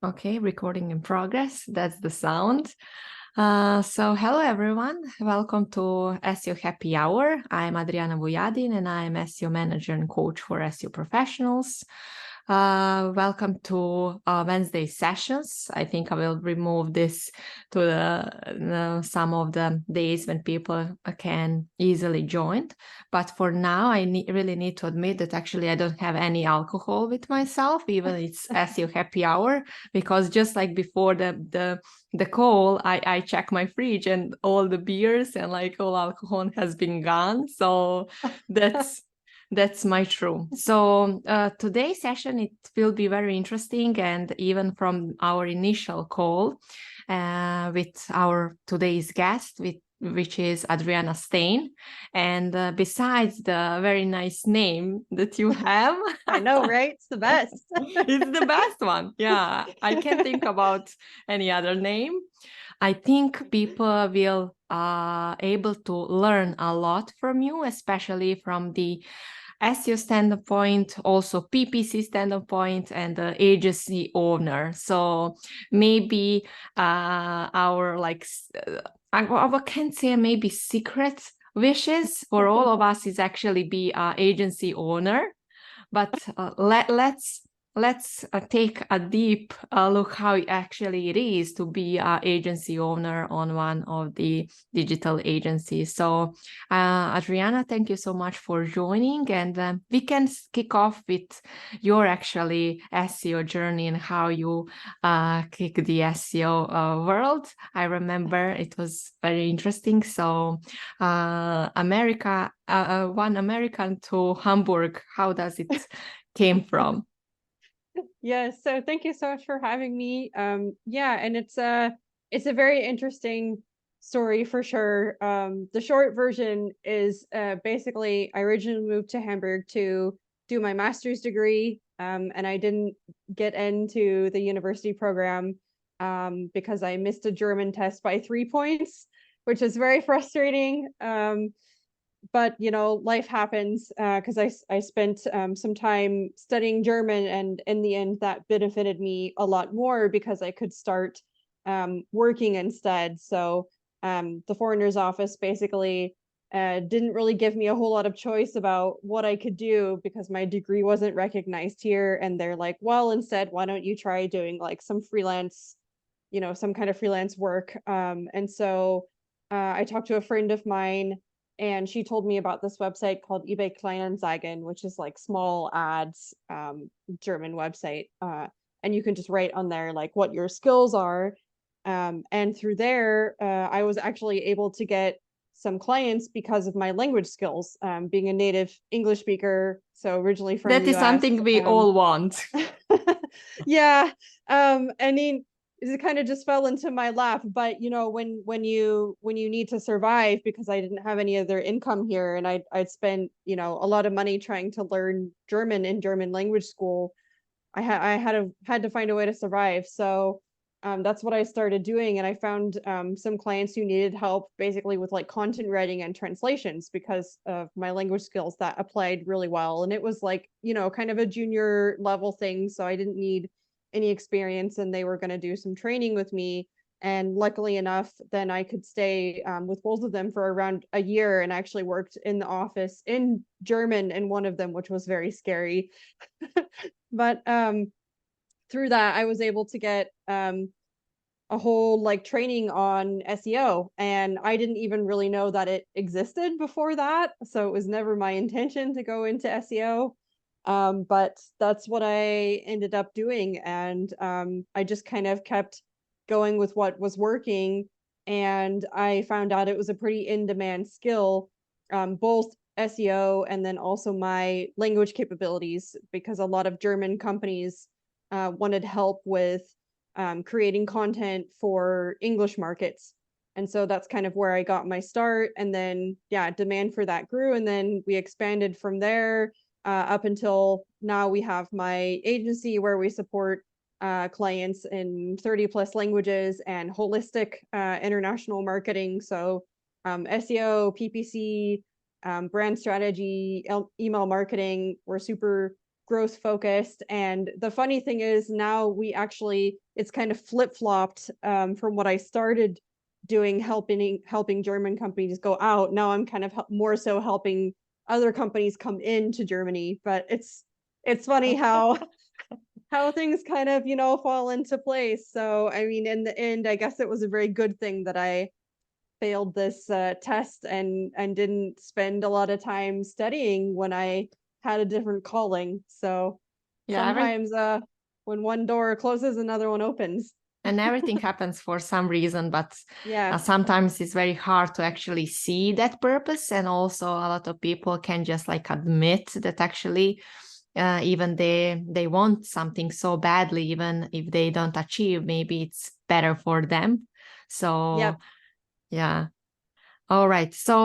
Okay, recording in progress. That's the sound. So hello everyone. Welcome to SEO Happy Hour. I'm Adriana and I'm SEO manager and coach for SEO professionals. Welcome to Wednesday sessions. I think I will remove this to some of the days when people can easily join. But for now, I really need to admit that actually I don't have any alcohol with myself, even it's SEO Happy Hour, because just like before the call, I check my fridge and all the beers and like all alcohol has been gone. So that's my true. So today's session, it will be very interesting. And even from our initial call with our today's guest, which is Adriana Stein. And besides the very nice name that you have. I know, right? It's the best. It's the best one. Yeah, I can't think about any other name. I think people will able to learn a lot from you, especially from the SEO standpoint, also PPC standpoint, and the agency owner. So maybe our I can't say maybe secret wishes for all of us is actually be an agency owner. But let's take a deep look how actually it is to be an agency owner on one of the digital agencies. So Adriana, thank you so much for joining, and we can kick off with your actually SEO journey and how you kick the SEO world. I remember it was very interesting. So one American to Hamburg, how does it came from? Yes, so thank you so much for having me. Yeah, and it's a very interesting story for sure. The short version is basically I originally moved to Hamburg to do my master's degree, and I didn't get into the university program because I missed a German test by 3 points, which is very frustrating. But life happens because I spent some time studying German, and in the end that benefited me a lot more because I could start working instead. So the foreigners office basically didn't really give me a whole lot of choice about what I could do because my degree wasn't recognized here, and they're like, well, instead, why don't you try doing like some freelance, some kind of freelance work. And so I talked to a friend of mine, and she told me about this website called eBay Kleinanzeigen, which is like small ads, German website. And you can just write on there like what your skills are. And through there, I was actually able to get some clients because of my language skills, being a native English speaker. So originally from That the is US. something we all want. Yeah. I mean, it kind of just fell into my lap. But when you need to survive, because I didn't have any other income here, and I'd spent a lot of money trying to learn German in German language school, I had to find a way to survive. So that's what I started doing, and I found some clients who needed help basically with like content writing and translations because of my language skills that applied really well. And it was like kind of a junior level thing, so I didn't need any experience, and they were going to do some training with me. And luckily enough, then I could stay with both of them for around a year, and actually worked in the office in German in one of them, which was very scary. But through that, I was able to get a whole like training on SEO, and I didn't even really know that it existed before that. So it was never my intention to go into SEO. But that's what I ended up doing. And I just kind of kept going with what was working. And I found out it was a pretty in-demand skill, both SEO and then also my language capabilities, because a lot of German companies wanted help with creating content for English markets. And so that's kind of where I got my start. And then, yeah, demand for that grew. And then we expanded from there up until now. We have my agency where we support clients in 30 plus languages and holistic international marketing. So SEO, PPC, brand strategy, email marketing. We're super growth focused. And the funny thing is now it's kind of flip-flopped from what I started doing, helping German companies go out. Now I'm kind of more so helping other companies come into Germany. But it's funny how things kind of, fall into place. So, I mean, in the end, I guess it was a very good thing that I failed this test and didn't spend a lot of time studying when I had a different calling. So Yeah, sometimes when one door closes, another one opens. and everything happens for some reason, but Yeah. sometimes it's very hard to actually see that purpose. And also a lot of people can just like admit that actually even they want something so badly, even if they don't achieve, maybe it's better for them. So Yep. yeah. All right. So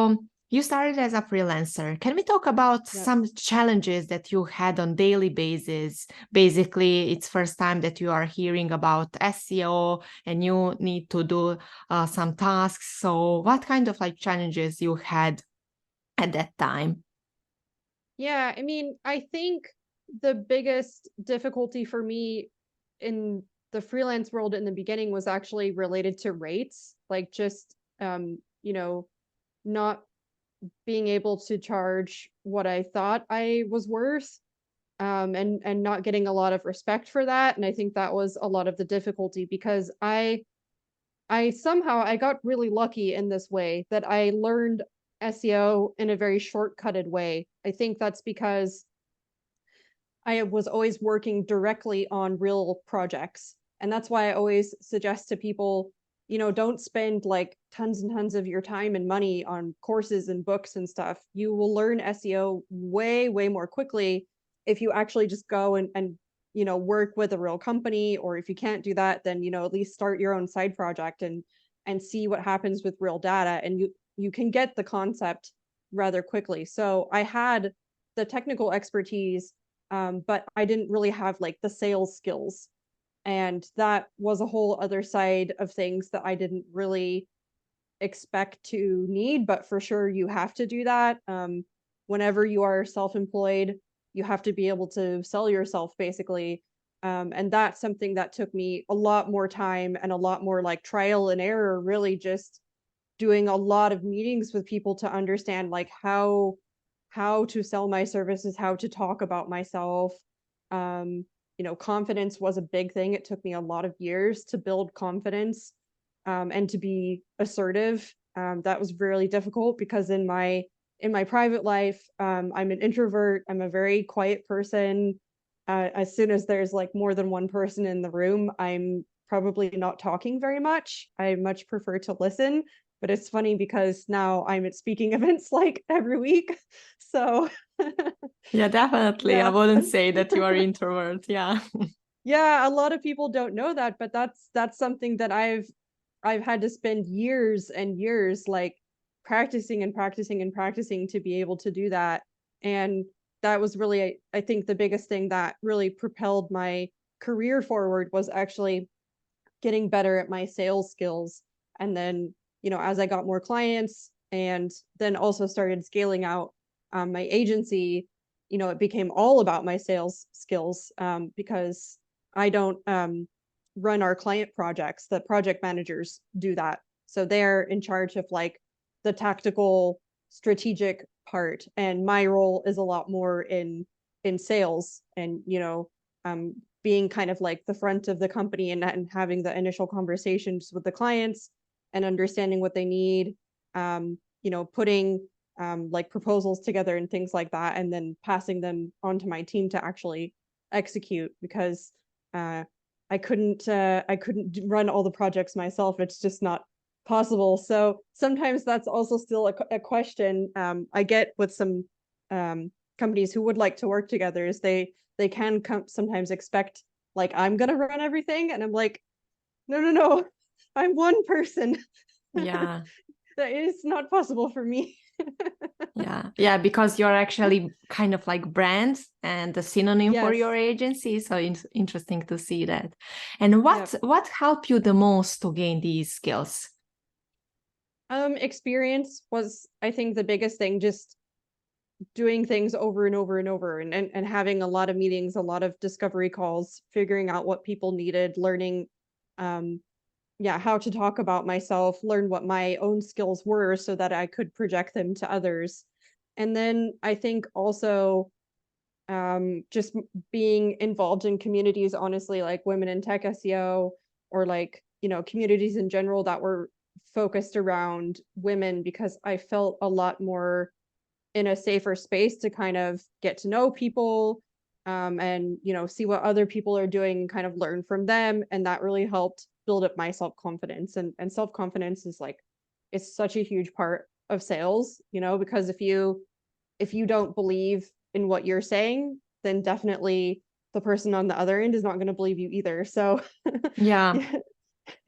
you started as a freelancer. Can we talk about Yep. some challenges that you had on daily basis? Basically, it's first time that you are hearing about SEO and you need to do some tasks. So what kind of like challenges you had at that time? Yeah. I mean, I think the biggest difficulty for me in the freelance world in the beginning was actually related to rates, like just, not being able to charge what I thought I was worth, and not getting a lot of respect for that. And I think that was a lot of the difficulty because I somehow I got really lucky in this way that I learned SEO in a very shortcutted way. I think that's because I was always working directly on real projects. And that's why I always suggest to people, don't spend like tons and tons of your time and money on courses and books and stuff. You will learn SEO way, way more quickly if you actually just go and work with a real company. Or if you can't do that, then, at least start your own side project and see what happens with real data. And you can get the concept rather quickly. So I had the technical expertise, but I didn't really have like the sales skills. And that was a whole other side of things that I didn't really expect to need, but for sure you have to do that. Whenever you are self-employed, you have to be able to sell yourself basically. And that's something that took me a lot more time and a lot more like trial and error, really just doing a lot of meetings with people to understand like how to sell my services, how to talk about myself. Confidence was a big thing. It took me a lot of years to build confidence, and to be assertive. That was really difficult because in my private life, I'm an introvert. I'm a very quiet person. As soon as there's like more than one person in the room, I'm probably not talking very much. I much prefer to listen. But it's funny because now I'm at speaking events like every week. So Yeah, definitely. I yeah. wouldn't say that you are introvert. Yeah. Yeah, a lot of people don't know that, but that's something that I've had to spend years and years like practicing and practicing and practicing to be able to do that. And that was really, I think, the biggest thing that really propelled my career forward was actually getting better at my sales skills. And then, as I got more clients and then also started scaling out my agency, it became all about my sales skills, because I don't run our client projects. The project managers do that. So they're in charge of like the tactical strategic part. And my role is a lot more in sales and, being kind of like the front of the company and having the initial conversations with the clients and understanding what they need, putting like proposals together and things like that, and then passing them on to my team to actually execute because I couldn't run all the projects myself. It's just not possible. So sometimes that's also still a question I get with some companies who would like to work together is they can sometimes expect like I'm gonna run everything, and I'm like, no, I'm one person. Yeah. That is not possible for me. Yeah, because you're actually kind of like brand and the synonym for your Yes. agency. So interesting to see that. And Yep. what helped you the most to gain these skills? Experience was, I think, the biggest thing. Just doing things over and over and over, and having a lot of meetings, a lot of discovery calls, figuring out what people needed, learning how to talk about myself, learn what my own skills were so that I could project them to others. And then I think also just being involved in communities, honestly, like women in tech SEO, or like, communities in general that were focused around women, because I felt a lot more in a safer space to kind of get to know people, and see what other people are doing and kind of learn from them. And that really helped build up my self-confidence. And self-confidence is like, it's such a huge part of sales, because if you don't believe in what you're saying, then definitely the person on the other end is not going to believe you either. So Yeah. yeah,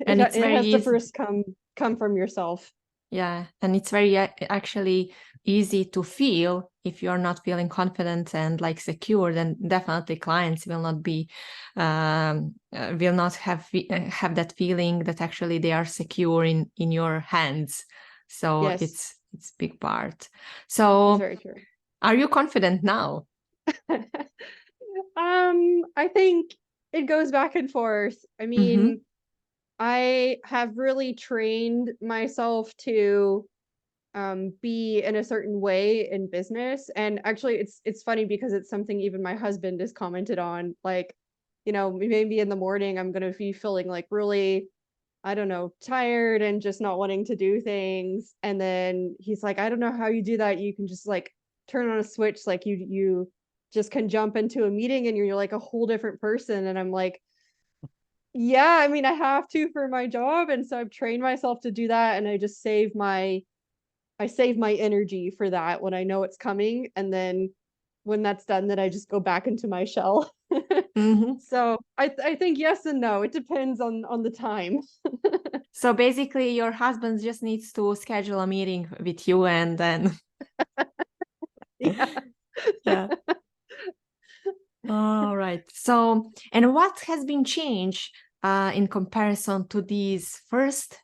And it's it very has to easy. first come from yourself. Yeah, and it's very actually easy to feel if you're not feeling confident and like secure, then definitely clients will not be, will not have that feeling that actually they are secure in your hands. So Yes, it's big part. it's So very true. are you confident now? I think it goes back and forth. I Mm-hmm. mean, I have really trained myself to be in a certain way in business. And actually it's funny because it's something even my husband has commented on. Like, maybe in the morning I'm gonna be feeling like really, I don't know, tired and just not wanting to do things. And then he's like, I don't know how you do that. You can just like turn on a switch, like you just can jump into a meeting and you're like a whole different person. And I'm like, yeah, I mean, I have to for my job. And so I've trained myself to do that. And I save my energy for that when I know it's coming. And then when that's done, then I just go back into my shell. Mm-hmm. So I think yes and no. It depends on the time. So basically your husband just needs to schedule a meeting with you and then Yeah. yeah. All right. So, and what has been changed in comparison to these first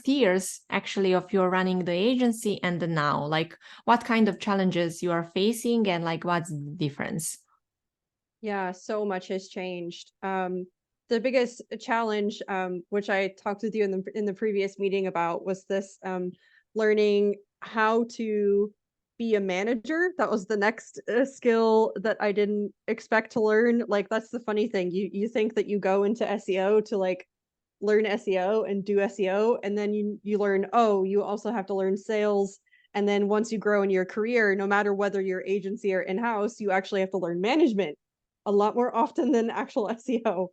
years actually of your running the agency and the now? Like, what kind of challenges you are facing, and like what's the difference? Yeah, so much has changed. The biggest challenge, which I talked with you in the previous meeting about, was this learning how to be a manager. That was the next skill that I didn't expect to learn. Like, that's the funny thing. You think that you go into SEO to like learn SEO and do SEO, and then you learn, oh, you also have to learn sales. And then once you grow in your career, no matter whether you're agency or in-house, you actually have to learn management a lot more often than actual SEO.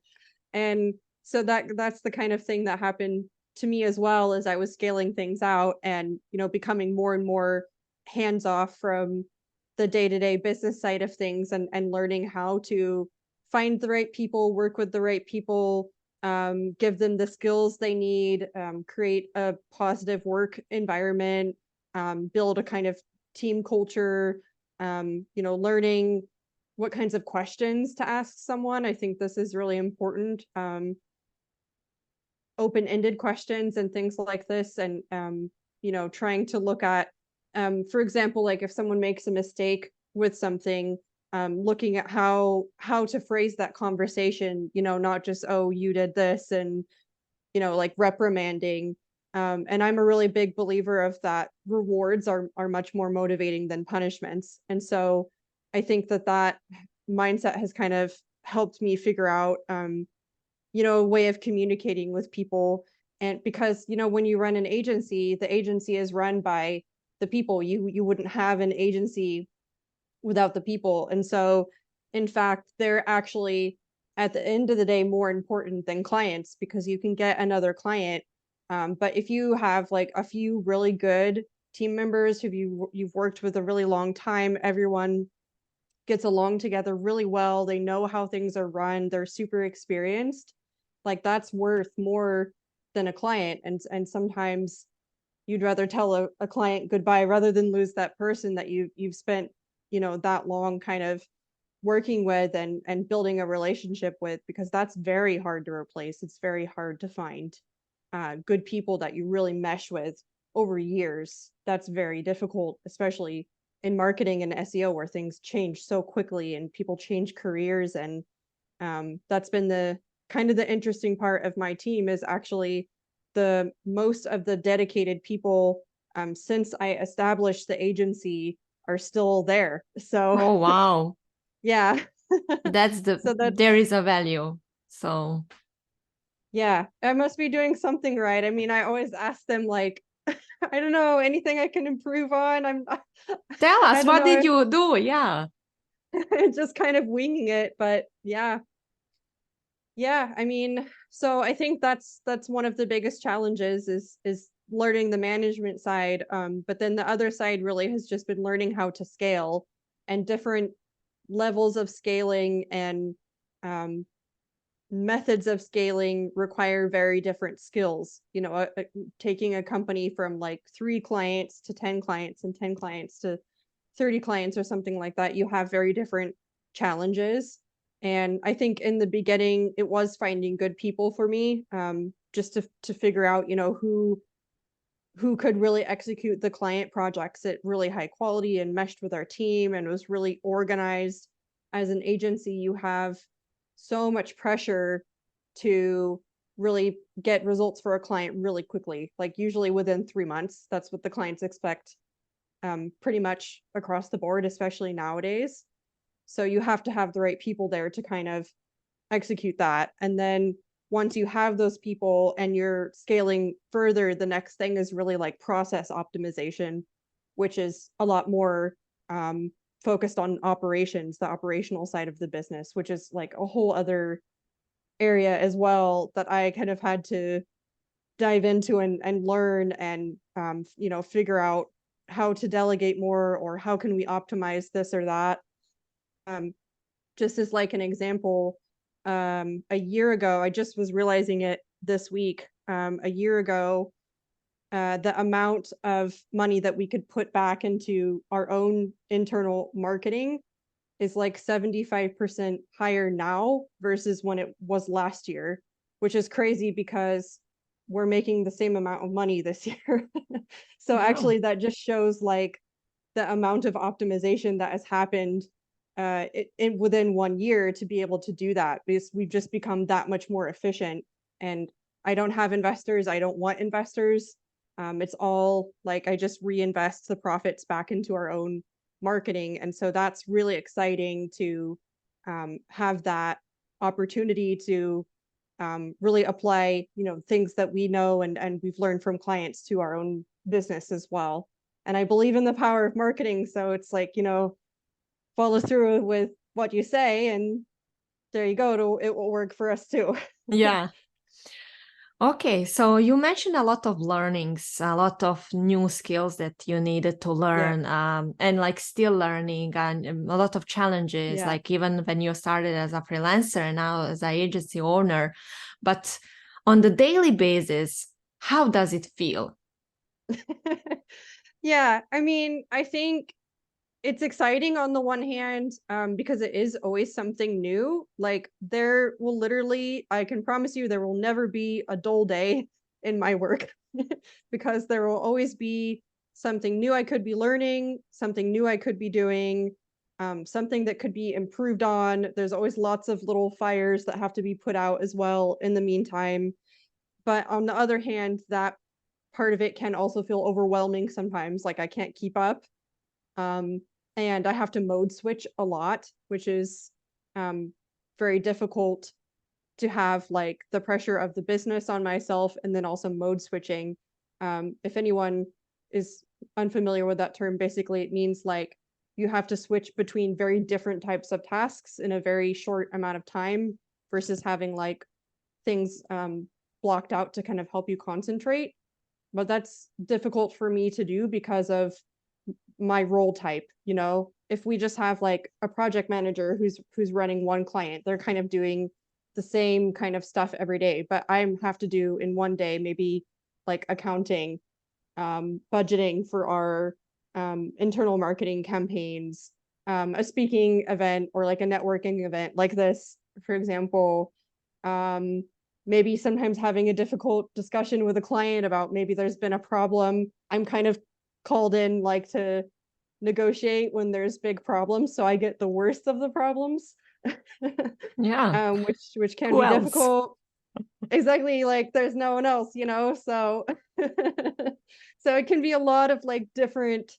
And so that's the kind of thing that happened to me as well, as I was scaling things out and, becoming more and more hands off from the day-to-day business side of things, and learning how to find the right people, work with the right people, give them the skills they need, create a positive work environment, build a kind of team culture, learning what kinds of questions to ask someone. I think this is really important. Open-ended questions and things like this. And, trying to look at, for example, like if someone makes a mistake with something, looking at how to phrase that conversation, not just, oh, you did this, and, like reprimanding. And I'm a really big believer of that rewards are much more motivating than punishments. And so I think that mindset has kind of helped me figure out, a way of communicating with people. And because, when you run an agency, the agency is run by the people. You wouldn't have an agency without the people. And so, in fact, they're actually, at the end of the day, more important than clients, because you can get another client. But if you have like a few really good team members who you've worked with a really long time, everyone gets along together really well, they know how things are run, they're super experienced, like that's worth more than a client. And sometimes you'd rather tell a client goodbye rather than lose that person that you've spent, that long kind of working with and building a relationship with, because that's very hard to replace. It's very hard to find good people that you really mesh with over years, that's very difficult, especially in marketing and SEO where things change so quickly and people change careers. And that's been the kind of the interesting part of my team is actually the most of the dedicated people since I established the agency are still there. So Oh, wow. yeah. That's So there that's is a value. So yeah, I must be doing something right. I mean, I always ask them like, I don't know, anything I can improve on. tell I us, don't what know, did you do? Yeah. just kind of winging it, but yeah. Yeah, I mean, so I think that's one of the biggest challenges is learning the management side. But then the other side really has just been learning how to scale and different levels of scaling and um, methods of scaling require very different skills. You know, taking a company from like 3 clients to 10 clients and 10 clients to 30 clients or something like that, you have very different challenges. And I think in the beginning, it was finding good people for me, just to figure out, you know, who could really execute the client projects at really high quality and meshed with our team and was really organized. As an agency, you have so much pressure to really get results for a client really quickly, like usually within 3 months. That's what the clients expect, pretty much across the board, especially nowadays. So you have to have the right people there to kind of execute that. And then once you have those people and you're scaling further, the next thing is really like process optimization, which is a lot more focused on operations, the operational side of the business, which is like a whole other area as well that I kind of had to dive into and learn and you know, figure out how to delegate more or how can we optimize this or that. Um, just as like an example, a year ago, I just was realizing it this week. A year ago, the amount of money that we could put back into our own internal marketing is like 75% higher now versus when it was last year, which is crazy because we're making the same amount of money this year. So Wow. actually that just shows like the amount of optimization that has happened within 1 year to be able to do that because we've just become that much more efficient. And I don't have investors. I don't want investors. It's all like I just reinvest the profits back into our own marketing. And so that's really exciting to have that opportunity to really apply, you know, things that we know and we've learned from clients to our own business as well. And I believe in the power of marketing. So it's like, you know, follow through with what you say and there you go. It will work for us too. Yeah. Okay, so you mentioned a lot of learnings, a lot of new skills that you needed to Yeah. learn, and like still learning, and a lot of challenges, Yeah. like even when you started as a freelancer and now as an agency owner. But on the daily basis, how does it feel? Yeah. I mean, I think it's exciting on the one hand, because it is always something new. Like there will literally, I can promise you, there will never be a dull day in my work because there will always be something new I could be learning, something new I could be doing, something that could be improved on. There's always lots of little fires that have to be put out as well in the meantime. But on the other hand, that part of it can also feel overwhelming sometimes, like I can't keep up. Um, and I have to mode switch a lot, which is um, very difficult to have like the pressure of the business on myself and then also mode switching. If anyone is unfamiliar with that term, basically it means like you have to switch between very different types of tasks in a very short amount of time versus having like things blocked out to kind of help you concentrate. But that's difficult for me to do because of my role type. You know, if we just have like a project manager who's running one client, they're kind of doing the same kind of stuff every day, but I have to do in one day maybe like accounting, budgeting for our internal marketing campaigns, a speaking event or like a networking event like this, for example, um, maybe sometimes having a difficult discussion with a client about maybe there's been a problem. I'm kind of called in like to negotiate when there's big problems, so I get the worst of the problems. Yeah. Which can Who be else? difficult. Exactly, like there's no one else, so so it can be a lot of like different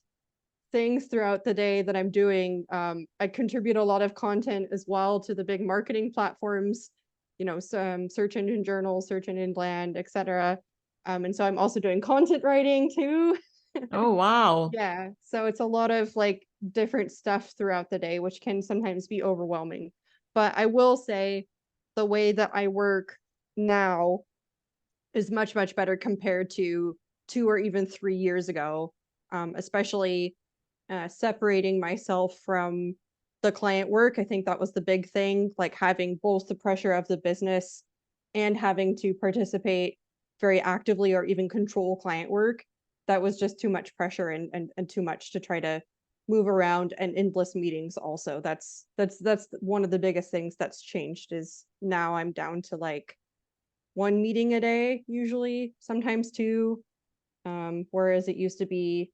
things throughout the day that I'm doing. I contribute a lot of content as well to the big marketing platforms, some search engine journals, search engine land, etc. And so I'm also doing content writing too. Oh, wow. Yeah, so it's a lot of like different stuff throughout the day, which can sometimes be overwhelming. But I will say the way that I work now is much, much better compared to 2 or even 3 years ago, especially separating myself from the client work. I think that was the big thing, like having both the pressure of the business and having to participate very actively or even control client work. That was just too much pressure and too much to try to move around, and endless meetings also. That's one of the biggest things that's changed, is now I'm down to like one meeting a day, usually, sometimes two. Whereas it used to be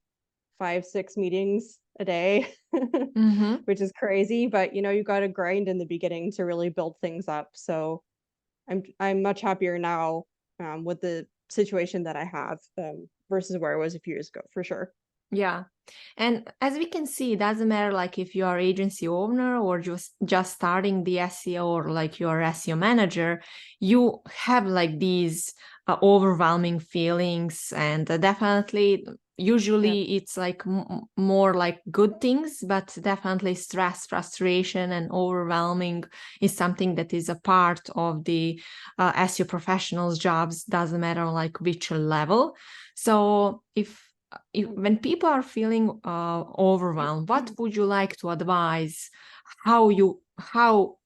5, 6 meetings a day, Mm-hmm. which is crazy. But you got to grind in the beginning to really build things up. So I'm much happier now, with the situation that I have, versus where I was a few years ago, for sure. Yeah. And as we can see, it doesn't matter like if you are agency owner or just starting the SEO, or like you're SEO manager, you have like these overwhelming feelings, and definitely Yeah. usually it's like more like good things, but definitely stress, frustration, and overwhelming is something that is a part of the SEO professionals' jobs, doesn't matter like which level. So when people are feeling overwhelmed, what would you like to advise? How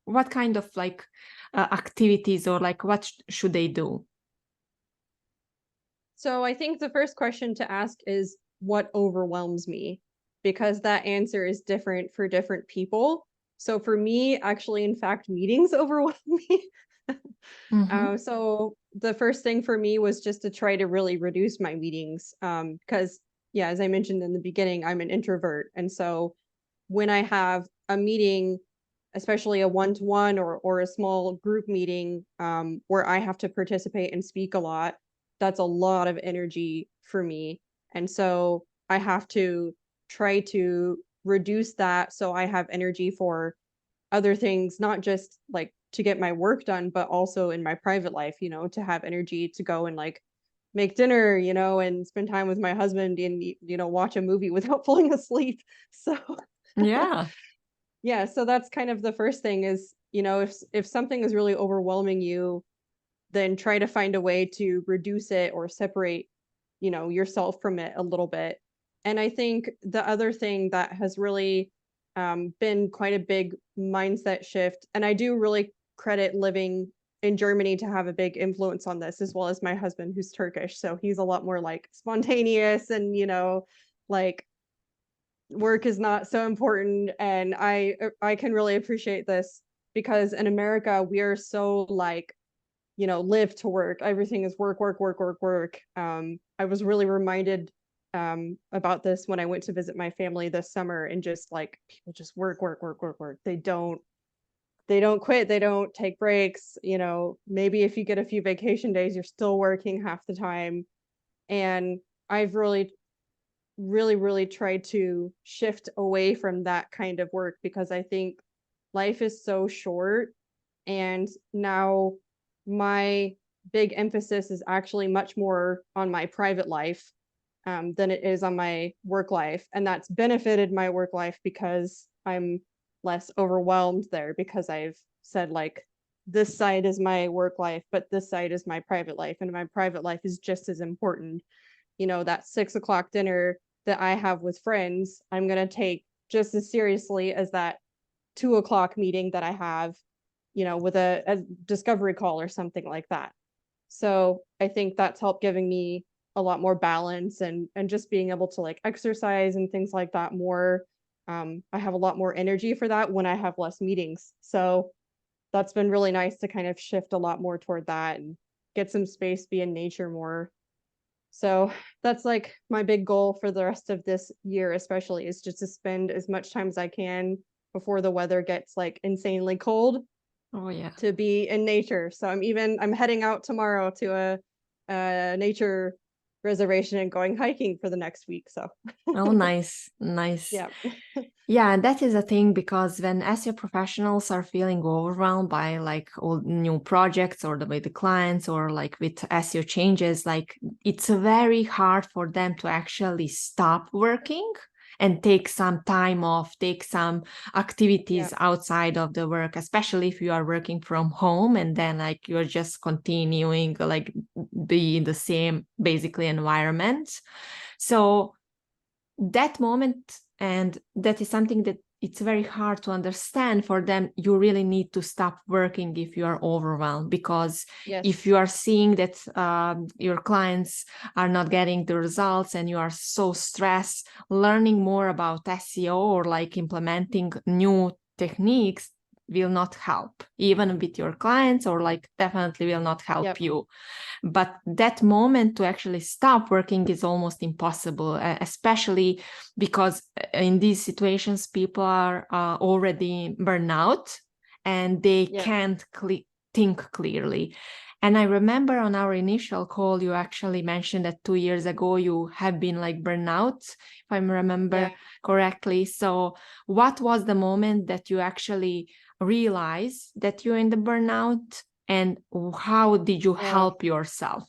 what kind of like activities, or like what should they do? So I think the first question to ask is, what overwhelms me? Because that answer is different for different people. So for me, actually, in fact, meetings overwhelm me. Mm-hmm. So the first thing for me was just to try to really reduce my meetings. Because yeah, as I mentioned in the beginning, I'm an introvert. And so when I have a meeting, especially a one-to-one or a small group meeting, where I have to participate and speak a lot, that's a lot of energy for me. And so I have to try to reduce that so I have energy for other things, not just like to get my work done, but also in my private life, to have energy to go and like make dinner, and spend time with my husband and, watch a movie without falling asleep. So Yeah. yeah, so that's kind of the first thing is, if something is really overwhelming you, then try to find a way to reduce it or separate, yourself from it a little bit. And I think the other thing that has really, been quite a big mindset shift, and I do really credit living in Germany to have a big influence on this, as well as my husband, who's Turkish. So he's a lot more like spontaneous and, like work is not so important. And I can really appreciate this, because in America we are so like, live to work. Everything is work, work, work, work, work. I was really reminded about this when I went to visit my family this summer, and just like people just work, work, work, work, work. They don't quit, they don't take breaks. Maybe if you get a few vacation days, you're still working half the time. And I've really, really, really tried to shift away from that kind of work, because I think life is so short. And now my big emphasis is actually much more on my private life, than it is on my work life. And that's benefited my work life because I'm less overwhelmed there, because I've said, like, this side is my work life, but this side is my private life. And my private life is just as important. That 6 o'clock dinner that I have with friends, I'm going to take just as seriously as that 2 o'clock meeting that I have, with a discovery call or something like that. So I think that's helped giving me a lot more balance, and just being able to like exercise and things like that more. I have a lot more energy for that when I have less meetings. So that's been really nice to kind of shift a lot more toward that and get some space, be in nature more. So that's like my big goal for the rest of this year, especially, is just to spend as much time as I can before the weather gets like insanely cold Oh yeah. to be in nature. So I'm heading out tomorrow to a nature reservation and going hiking for the next week. So Oh, nice, nice. yeah. Yeah, and that is a thing because when SEO professionals are feeling overwhelmed by like all new projects or with the clients or like with SEO changes, like it's very hard for them to actually stop working and take some time off, take some Yeah. activities outside of the work, especially if you are working from home and then like you're just continuing like be in the same basically environment. So that moment, and that is something that it's very hard to understand for them. You really need to stop working if you are overwhelmed, because if Yes. you are seeing that your clients are not getting the results and you are so stressed, learning more about SEO or like implementing new techniques will not help even with your clients, or like definitely will not help Yep. you. But that moment to actually stop working is almost impossible, especially because in these situations people are already burnout and they Yeah. can't think clearly. And I remember on our initial call you actually mentioned that 2 years ago you have been like burnout, if I remember Yeah. correctly. So what was the moment that you actually realized that you're in the burnout, and how did you Yeah. help yourself?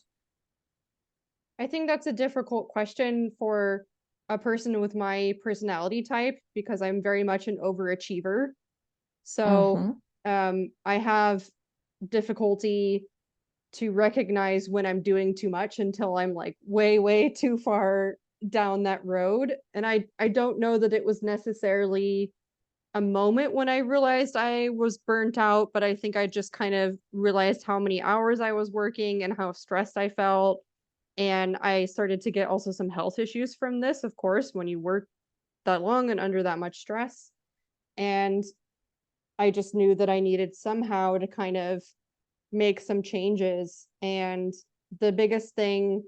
I think that's a difficult question for a person with my personality type because I'm very much an overachiever. So Mm-hmm. I have difficulty to recognize when I'm doing too much until I'm like way, way too far down that road. And I don't know that it was necessarily a moment when I realized I was burnt out, but I think I just kind of realized how many hours I was working and how stressed I felt. And I started to get also some health issues from this, of course, when you work that long and under that much stress. And I just knew that I needed somehow to kind of make some changes. And the biggest thing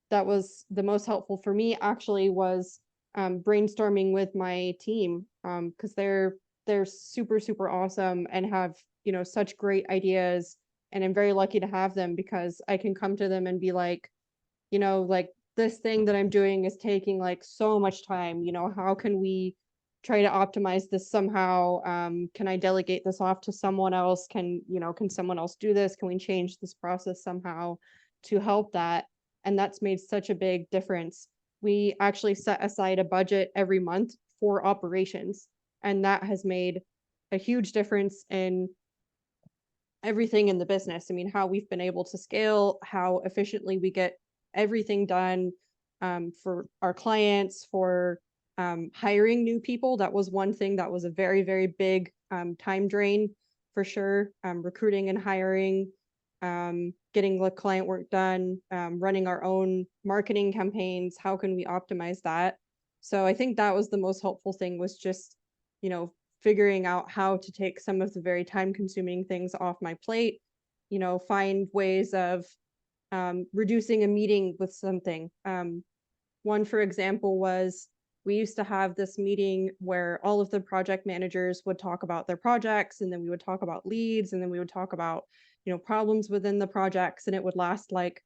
that was the most helpful for me actually was brainstorming with my team, because they're super super awesome and have such great ideas, and I'm very lucky to have them because I can come to them and be like, like, this thing that I'm doing is taking like so much time. How can we try to optimize this somehow? Can I delegate this off to someone else? Can someone else do this? Can we change this process somehow to help that? And that's made such a big difference. We actually set aside a budget every month for operations, and that has made a huge difference in everything in the business. I mean, how we've been able to scale, how efficiently we get everything done, for our clients, for hiring new people. That was one thing that was a very, very big time drain for sure. Recruiting and hiring, getting the client work done, running our own marketing campaigns. How can we optimize that? So I think that was the most helpful thing, was just, you know, figuring out how to take some of the very time consuming things off my plate, find ways of reducing a meeting with something. One, for example, was we used to have this meeting where all of the project managers would talk about their projects, and then we would talk about leads, and then we would talk about, problems within the projects, and it would last like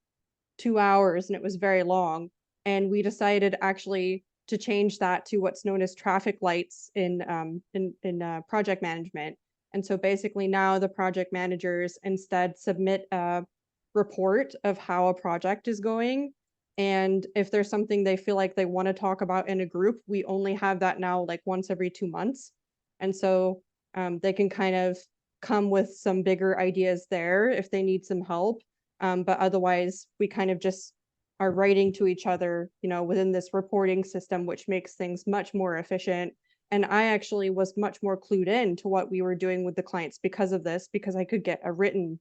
2 hours, and it was very long. And we decided actually to change that to what's known as traffic lights in project management. And so basically now the project managers instead submit a report of how a project is going. And if there's something they feel like they want to talk about in a group, we only have that now like once every 2 months. And so they can kind of come with some bigger ideas there if they need some help. But otherwise, we kind of just are writing to each other, within this reporting system, which makes things much more efficient. And I actually was much more clued in to what we were doing with the clients because of this, because I could get a written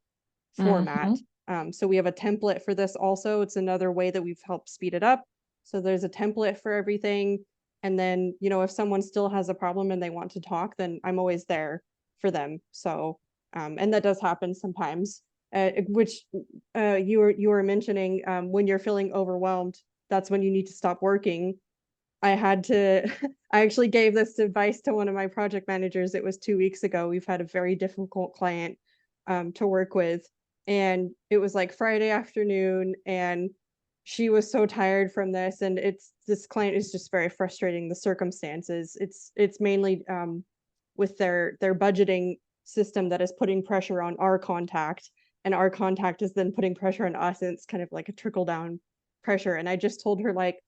format. Mm-hmm. So we have a template for this also. It's another way that we've helped speed it up. So there's a template for everything. And then, if someone still has a problem and they want to talk, then I'm always there for them. So And that does happen sometimes, which you were mentioning, when you're feeling overwhelmed, that's when you need to stop working. I had to, I actually gave this advice to one of my project managers. It was 2 weeks ago. We've had a very difficult client to work with. And it was like Friday afternoon, and she was so tired from this. And this client is just very frustrating, the circumstances. It's mainly with their budgeting system that is putting pressure on our contact, and our contact is then putting pressure on us, and it's kind of like a trickle down pressure. And I just told her, like,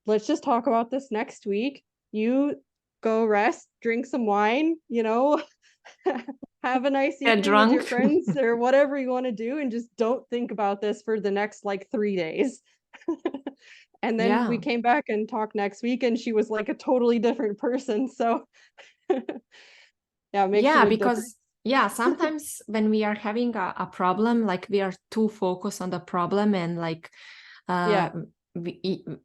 let's just talk about this next week. You go rest, drink some wine, have a nice Get evening with your drunk. friends or whatever you want to do, and just don't think about this for the next like 3 days. And then we Yeah. came back and talked next week, and she was like a totally different person. So yeah, it makes a Yeah, big difference. because sometimes when we are having a problem, like we are too focused on the problem, and like uh, Yeah,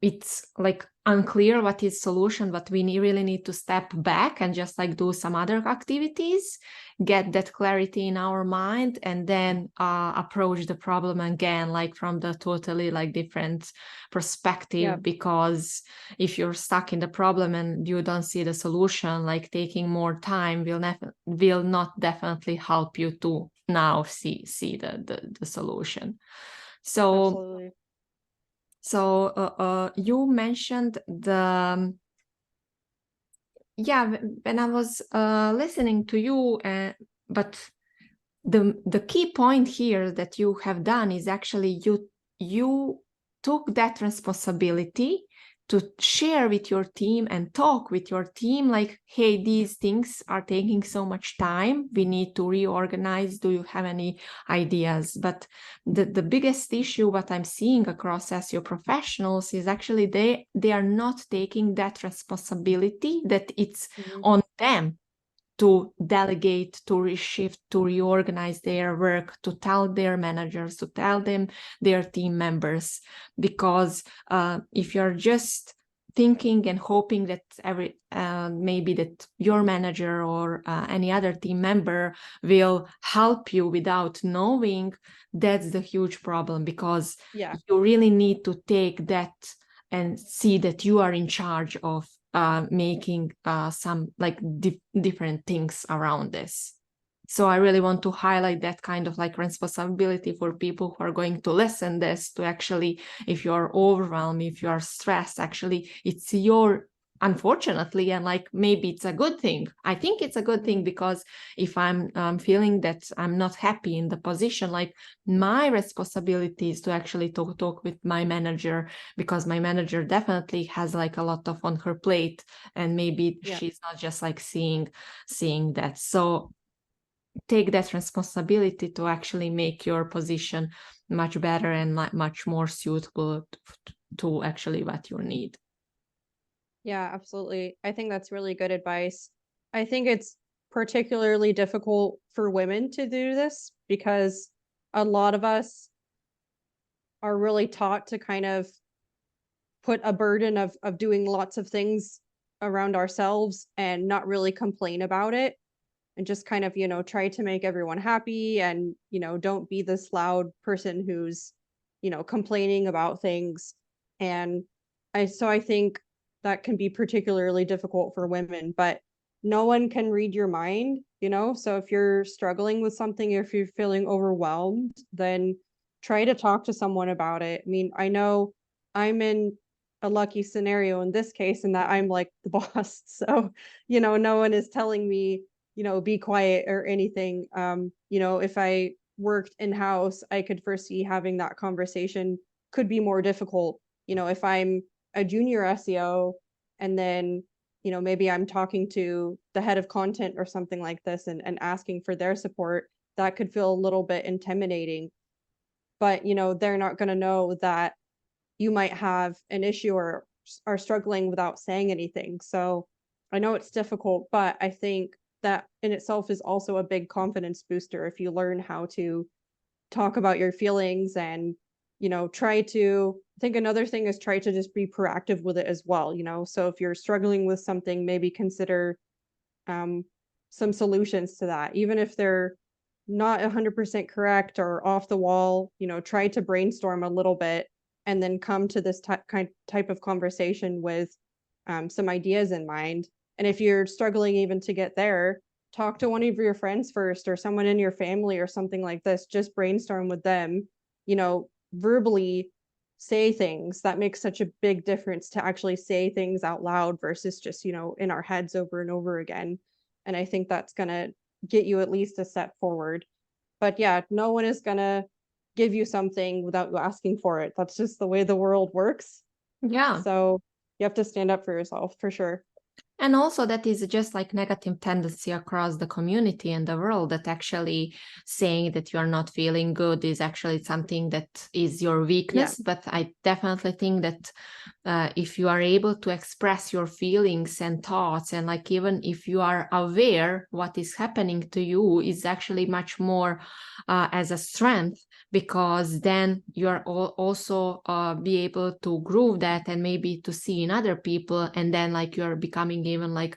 it's like unclear what is solution, but we really need to step back and just like do some other activities, get that clarity in our mind, and then approach the problem again, like from the totally like different yeah, perspective. Because if you're stuck in the problem and you don't see the solution, like taking more time will not definitely help you to now see the solution. So absolutely. you mentioned when I was listening to you, but the key point here that you have done is actually you took that responsibility to share with your team and talk with your team, like, hey, these things are taking so much time, we need to reorganize, do you have any ideas? But the biggest issue what I'm seeing across SEO professionals is actually they are not taking that responsibility, that it's Mhm. on them to delegate, to reshift, to reorganize their work, to tell their managers, to tell them their team members. Because if you're just thinking and hoping that maybe that your manager or any other team member will help you without knowing, that's the huge problem. Because Yeah, you really need to take that and see that you are in charge of making some like different things around this. So I really want to highlight that kind of like responsibility for people who are going to listen this, to actually, if you're overwhelmed, if you are stressed, actually it's your, unfortunately, and like maybe it's a good thing. I think it's a good thing, because if I'm feeling that I'm not happy in the position, like my responsibility is to actually talk with my manager, because my manager definitely has like a lot of on her plate, and maybe yeah. she's not just like seeing that. So take that responsibility to actually make your position much better and much more suitable to actually what you need. Yeah, absolutely. I think that's really good advice. I think it's particularly difficult for women to do this because a lot of us are really taught to kind of put a burden of doing lots of things around ourselves and not really complain about it, and just kind of, try to make everyone happy, and, don't be this loud person who's, complaining about things. And I think that can be particularly difficult for women, but no one can read your mind. So if you're struggling with something, if you're feeling overwhelmed, then try to talk to someone about it. I mean, I know I'm in a lucky scenario in this case, in that I'm like the boss. So, no one is telling me, be quiet or anything. If I worked in-house, I could foresee having that conversation could be more difficult. If I'm a junior SEO, and then, maybe I'm talking to the head of content or something like this, and asking for their support, that could feel a little bit intimidating. But, they're not going to know that you might have an issue or are struggling without saying anything. So I know it's difficult, but I think that in itself is also a big confidence booster if you learn how to talk about your feelings, and I think another thing is try to just be proactive with it as well. So if you're struggling with something, maybe consider some solutions to that, even if they're not 100% correct or off the wall. Try to brainstorm a little bit and then come to this type of conversation with some ideas in mind. And if you're struggling even to get there, talk to one of your friends first, or someone in your family or something like this. Just brainstorm with them, verbally say things. That makes such a big difference, to actually say things out loud versus just, in our heads over and over again. And I think that's going to get you at least a step forward. But yeah, no one is going to give you something without you asking for it. That's just the way the world works. Yeah. So you have to stand up for yourself, for sure. And also that is just like negative tendency across the community and the world, that actually saying that you are not feeling good is actually something that is your weakness. But I definitely think that if you are able to express your feelings and thoughts, and like even if you are aware what is happening to you, is actually much more as a strength, because then you're also be able to grow that and maybe to see in other people, and then like you're becoming even like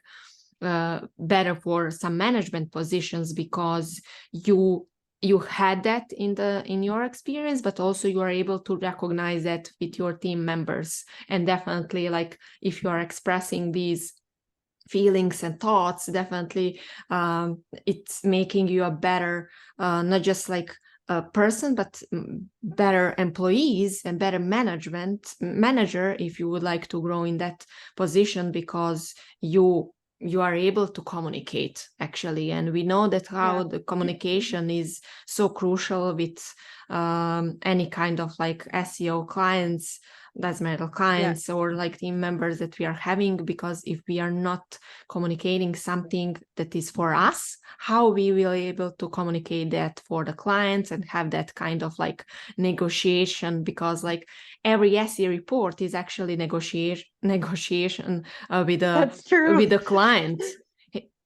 better for some management positions, because you had that in your experience, but also you are able to recognize that with your team members. And definitely, like if you are expressing these feelings and thoughts, definitely it's making you a better not just like a person, but better employees and better manager, if you would like to grow in that position, because you are able to communicate actually. And we know that how the communication is so crucial with any kind of like SEO clients, doesn't matter clients or like team members that we are having, because if we are not communicating something that is for us, how we will be able to communicate that for the clients and have that kind of like negotiation, because like every SEO report is actually negotiation with the client.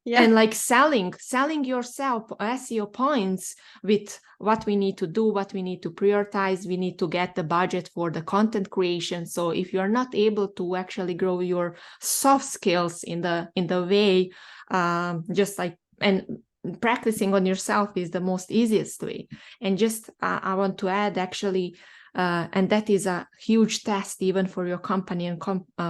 And like selling yourself SEO points with what we need to do, what we need to prioritize. We need to get the budget for the content creation. So if you're not able to actually grow your soft skills in the way, just like, and practicing on yourself is the most easiest way. And just I want to add actually, and that is a huge test even for your company and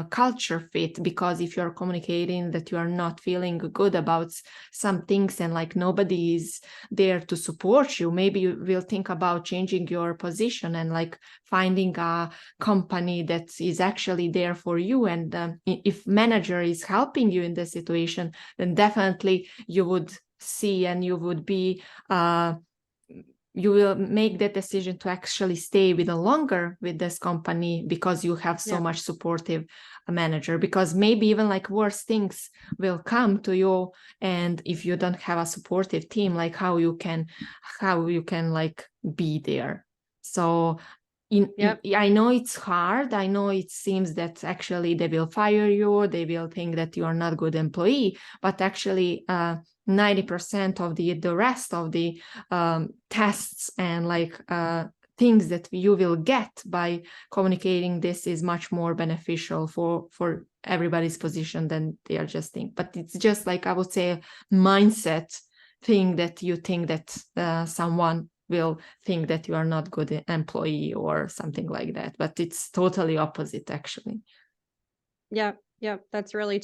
culture fit, because if you're communicating that you are not feeling good about some things and like nobody is there to support you, maybe you will think about changing your position and like finding a company that is actually there for you. And if manager is helping you in this situation, then definitely you would see and you would be you will make that decision to actually stay with a longer with this company, because you have so much supportive manager. Because maybe even like worse things will come to you, and if you don't have a supportive team, like how you can like be there. So I know it's hard. I know it seems that actually they will fire you, they will think that you are not a good employee, but actually 90% of the rest of the tests and like things that you will get by communicating this is much more beneficial for everybody's position than they are just think. But it's just like, I would say, mindset thing, that you think that someone will think that you are not good employee or something like that, but it's totally opposite actually. Yeah, that's really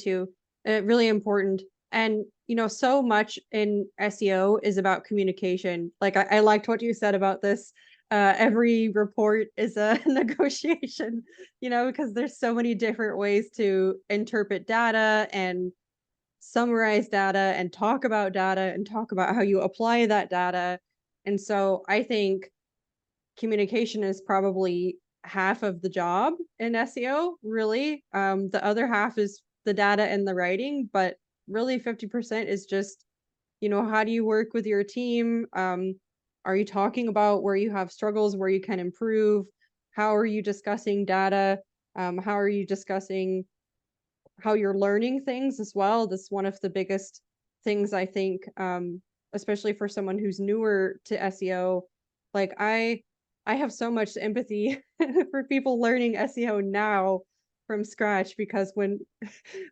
really important. And so much in SEO is about communication. Like I liked what you said about this. Every report is a negotiation, because there's so many different ways to interpret data and summarize data and talk about how you apply that data. And so I think communication is probably half of the job in SEO, really. The other half is the data and the writing, but really 50% is just, how do you work with your team? Are you talking about where you have struggles, where you can improve? How are you discussing data? How are you discussing how you're learning things as well? That's one of the biggest things, I think, especially for someone who's newer to SEO. Like I have so much empathy for people learning SEO now, from scratch, because when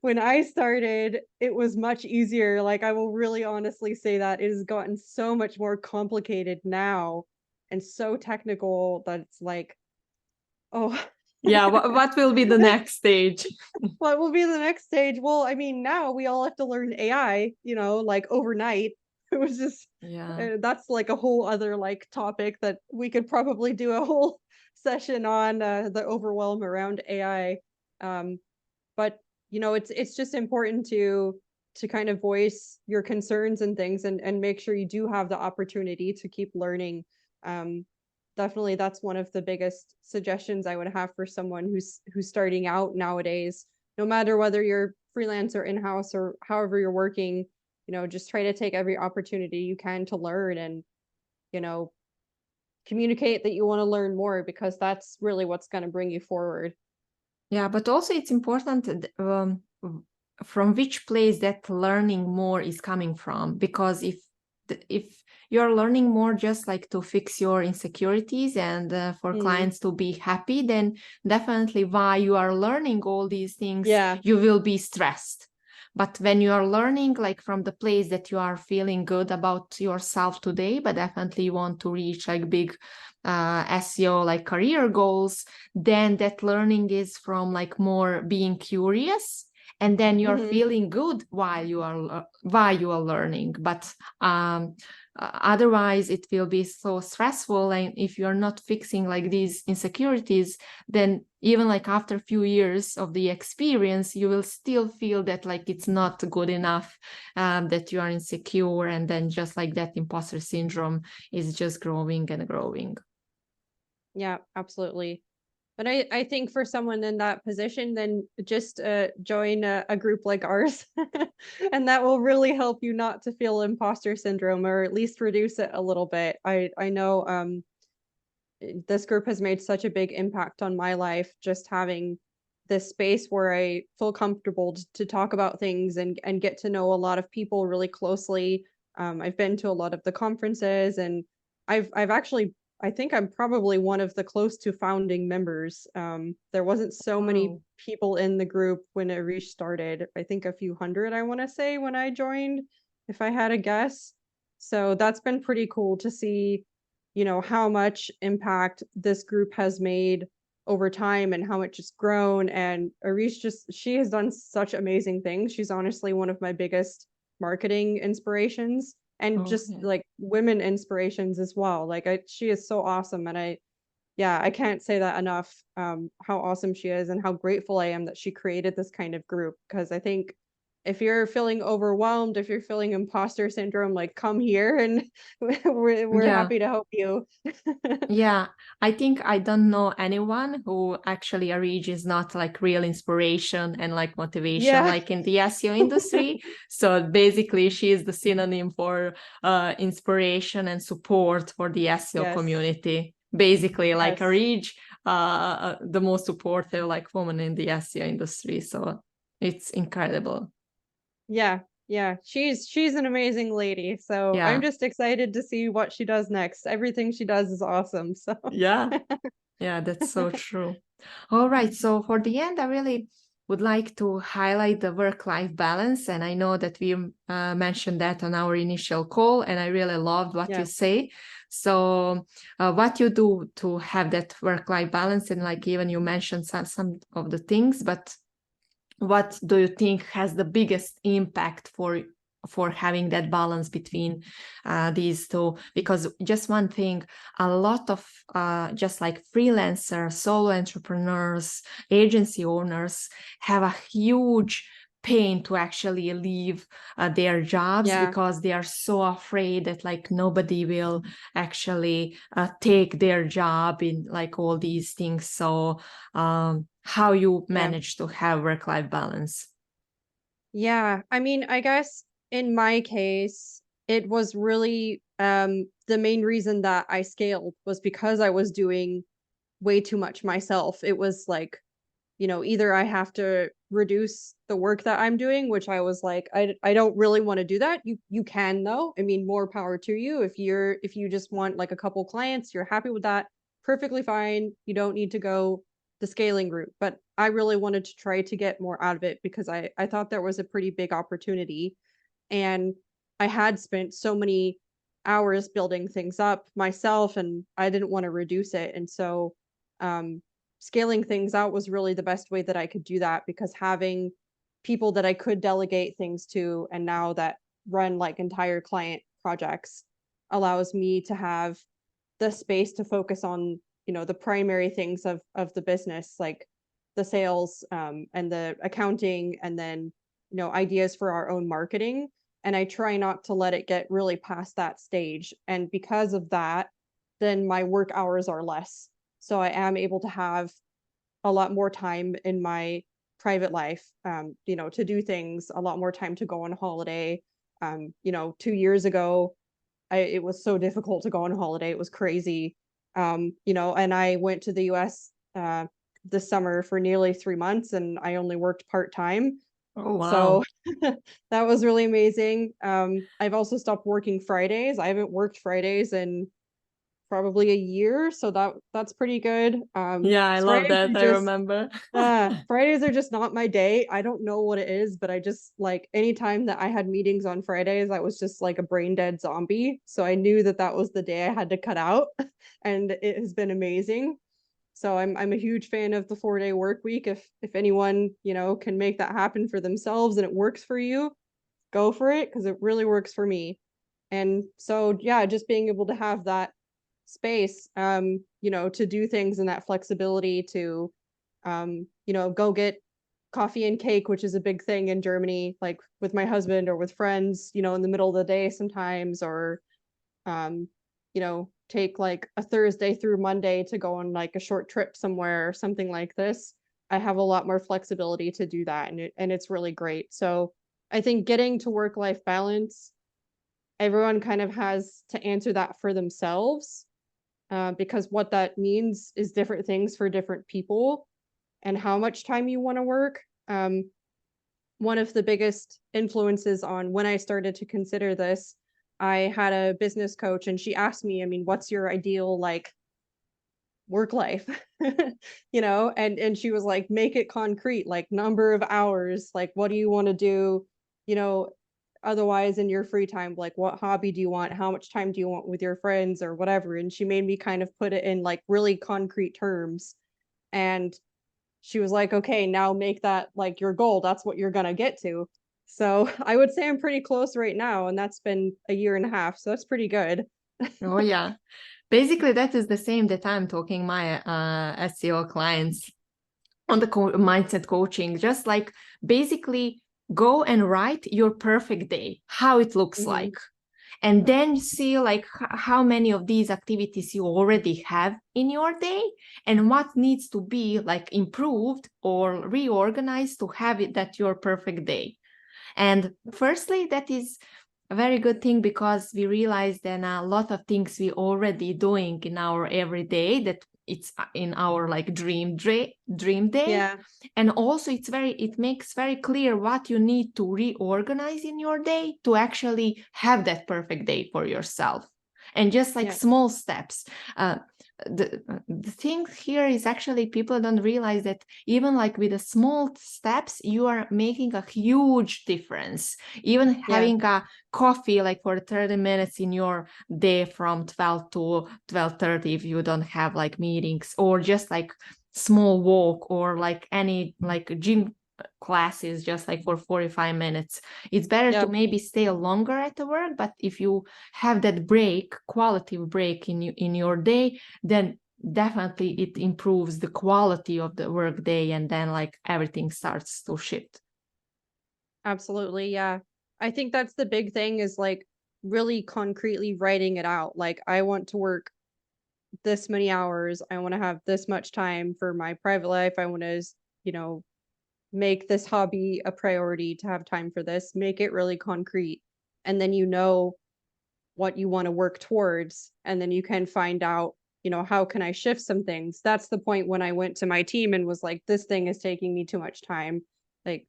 when I started, it was much easier. Like, I will really honestly say that it has gotten so much more complicated now and so technical that it's like, oh, Yeah, what will be the next stage? what will be the next stage? Well, I mean, now we all have to learn AI, like overnight. It was just Yeah. that's like a whole other like topic that we could probably do a whole session on, the overwhelm around AI. Um, but it's just important to kind of voice your concerns and things, and make sure you do have the opportunity to keep learning. um Definitely, that's one of the biggest suggestions I would have for someone who's starting out nowadays. No matter whether you're freelance or in-house or however you're working, just try to take every opportunity you can to learn, and you know communicate that you want to learn more, because that's really what's going to bring you forward. Yeah, but also it's important from which place that learning more is coming from. Because if you're learning more just like to fix your insecurities and for Mm, clients to be happy, then definitely why you are learning all these things, yeah. you will be stressed. But when you are learning like from the place that you are feeling good about yourself today, but definitely you want to reach like big SEO like career goals, then that learning is from like more being curious, and then you're Hmm. feeling good while you are learning. But otherwise it will be so stressful, and if you're not fixing like these insecurities, then even like after a few years of the experience, you will still feel that like it's not good enough, that you are insecure, and then just like that imposter syndrome is just growing and growing. Yeah, absolutely. But I think for someone in that position, then just join a group like ours, and that will really help you not to feel imposter syndrome, or at least reduce it a little bit. I know, this group has made such a big impact on my life, just having this space where I feel comfortable to talk about things, and get to know a lot of people really closely. I've been to a lot of the conferences, and I've actually, I think I'm probably one of the close to founding members. There wasn't so many Wow. people in the group when it restarted. I think a few hundred, I want to say, when I joined, if I had a guess. So that's been pretty cool to see, how much impact this group has made over time, and how much it's grown. And Arish, she has done such amazing things. She's honestly one of my biggest marketing inspirations, and Oh, just yeah. like women inspirations as well. Like, she is so awesome. And yeah, I can't say that enough, how awesome she is, and how grateful I am that she created this kind of group. Because I think if you're feeling overwhelmed, if you're feeling imposter syndrome, like, come here, and we're Yeah. happy to help you. Yeah, I think I don't know anyone who actually is not like real inspiration and like motivation, Yeah. like in the SEO industry. So basically, she is the synonym for inspiration and support for the SEO Yes. community. Basically, like Yes. the most supportive like woman in the SEO industry. So it's incredible. Yeah. Yeah. She's an amazing lady. So I'm Yeah, just excited to see what she does next. Everything she does is awesome. So yeah, yeah, that's so true. All right. So for the end, I really would like to highlight the work-life balance. And I know that we mentioned that on our initial call, and I really loved what you yeah. say. So what you do to have that work-life balance, and like even you mentioned some of the things, but what do you think has the biggest impact for having that balance between these two? Because just one thing, a lot of just like freelancers, solo entrepreneurs, agency owners have a huge pain to actually leave their jobs, Yeah. because they are so afraid that like nobody will actually take their job in like all these things. So how you Yeah. manage to have work-life balance? Yeah, I mean, I guess in my case, it was really, the main reason that I scaled was because I was doing way too much myself. It was like, either I have to reduce the work that I'm doing, which I was like, I don't really want to do that. You can though. I mean, more power to you. If you just want like a couple clients, you're happy with that, perfectly fine. You don't need to go the scaling route. But I really wanted to try to get more out of it because I thought there was a pretty big opportunity. And I had spent so many hours building things up myself, and I didn't want to reduce it. And so um, scaling things out was really the best way that I could do that, because having people that I could delegate things to, and now that run like entire client projects, allows me to have the space to focus on, the primary things of the business, like the sales, and the accounting, and then, ideas for our own marketing. And I try not to let it get really past that stage. And because of that, then my work hours are less. So I am able to have a lot more time in my private life, to do things, a lot more time to go on holiday. 2 years ago, it was so difficult to go on holiday. It was crazy. And I went to the US this summer for nearly 3 months, and I only worked part-time. Oh, wow. So that was really amazing. I've also stopped working Fridays. I haven't worked Fridays in probably a year, so that's pretty good. Yeah, I 'Cause love Fridays are that. I just remember. Fridays are just not my day. I don't know what it is, but I just like anytime that I had meetings on Fridays, I was just like a brain dead zombie. So I knew that that was the day I had to cut out, and it has been amazing. So I'm a huge fan of the 4-day work week. If anyone, can make that happen for themselves and it works for you, go for it, because it really works for me. And so yeah, just being able to have that space, to do things, and that flexibility to go get coffee and cake, which is a big thing in Germany, like with my husband or with friends, in the middle of the day sometimes, or um, take like a Thursday through Monday to go on like a short trip somewhere or something like this. I have a lot more flexibility to do that, and it's really great. So I think getting to work-life balance, everyone kind of has to answer that for themselves, because what that means is different things for different people, and how much time you want to work. One of the biggest influences on when I started to consider this, I had a business coach, and she asked me, I mean, what's your ideal like work life? And she was like, make it concrete, like number of hours, like what do you want to do, you know, otherwise in your free time, like what hobby do you want? How much time do you want with your friends or whatever? And she made me kind of put it in like really concrete terms. And she was like, okay, now make that like your goal. That's what you're gonna get to. So I would say I'm pretty close right now, and that's been a year and a half. So that's pretty good. Oh, yeah. Basically, that is the same that I'm talking my SEO clients on the mindset coaching. Just like basically go and write your perfect day, how it looks Hmm. like. And then see like how many of these activities you already have in your day and what needs to be like improved or reorganized to have it that your perfect day. And firstly, that is a very good thing because we realize that a lot of things we already doing in our everyday that it's in our like dream day. Yeah. And also it makes very clear what you need to reorganize in your day to actually have that perfect day for yourself, and just like Yeah. small steps. The thing here is actually people don't realize that even like with the small steps you are making a huge difference. Even Yeah. having a coffee like for 30 minutes in your day from 12 to 12:30 if you don't have like meetings, or just like small walk, or like any like gym classes just like for 45 minutes. It's better to Yep. maybe stay longer at the work, but if you have that break, quality break in your day, then definitely it improves the quality of the work day, and then like everything starts to shift. Absolutely. Yeah. I think that's the big thing, is like really concretely writing it out. Like I want to work this many hours. I want to have this much time for my private life. I want to, you know, make this hobby a priority to have time for this. Make it really concrete. And then what you want to work towards, and then you can find out, how can I shift some things. That's the point when I went to my team and was like, this thing is taking me too much time. Like,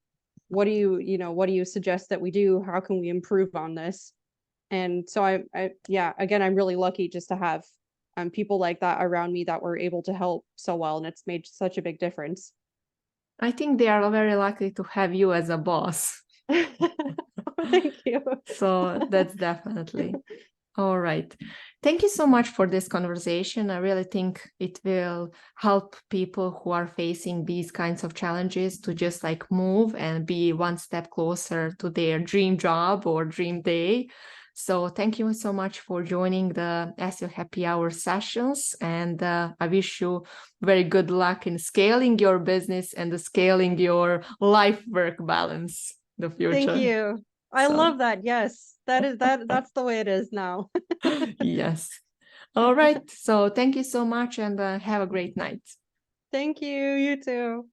what do you suggest that we do? How can we improve on this? And so yeah, again, I'm really lucky just to have people like that around me that were able to help so well, and it's made such a big difference. I think they are very likely to have you as a boss. Thank you. So that's definitely. All right. Thank you so much for this conversation. I really think it will help people who are facing these kinds of challenges to just like move and be one step closer to their dream job or dream day. So thank you so much for joining the SEO Happy Hour sessions. And I wish you very good luck in scaling your business and scaling your life-work balance in the future. Thank you. I love that. Yes, that's the way it is now. Yes. All right. So thank you so much and have a great night. Thank you. You too.